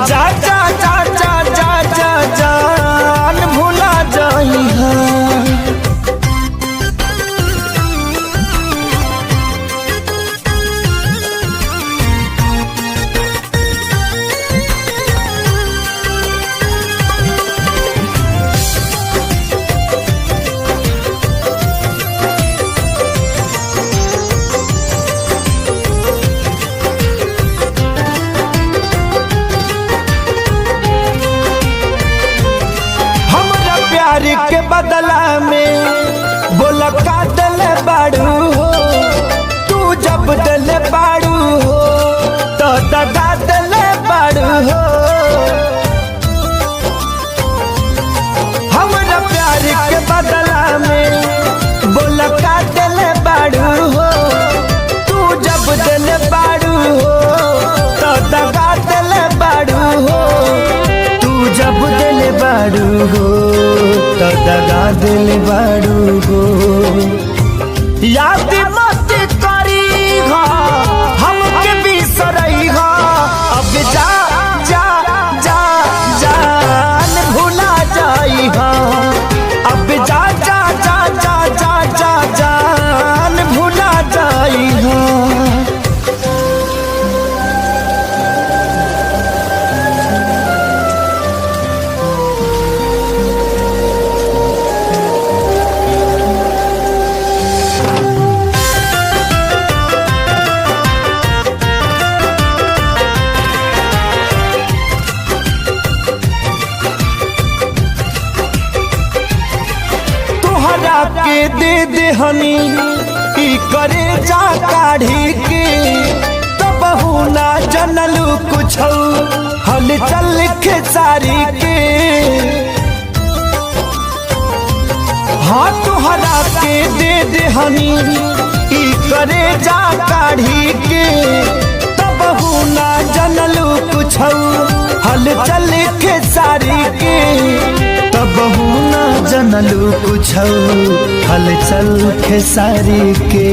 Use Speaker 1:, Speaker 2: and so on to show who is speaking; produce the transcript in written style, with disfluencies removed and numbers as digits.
Speaker 1: जा जा जा जा जा जा जान भुला जाई हाँ। के बदला में बोला का दिल बाड़ू हो, तू जब दिल बाड़ू हो तो दगा दिल बाड़ू हो। हमारा प्यार के बदला में बोला का दिल बाड़ू हो, तू जब दिल बाड़ू हो तो दगा दिल बाड़ू हो। तू जब दिल बाड़ू हो तो दगा दिल बाड़ू हो। याद मत करी हो हमके बिसरई हो, अब जा जा जा जान भुला जाई हो। अब जा जा जा जा जा जा जान भुला जाई हो। के दे दे हनी ई करे जा काढ़ी के, तब ना जनलू कुछ हल चल खेसारी के। हाँ तुहरा के दे दे हनी ई करे जा काढ़ी के, तब ना जनलू कुछ हल चल खेसारी के। तब ना जनलू कुछ हलचल खेसारी के।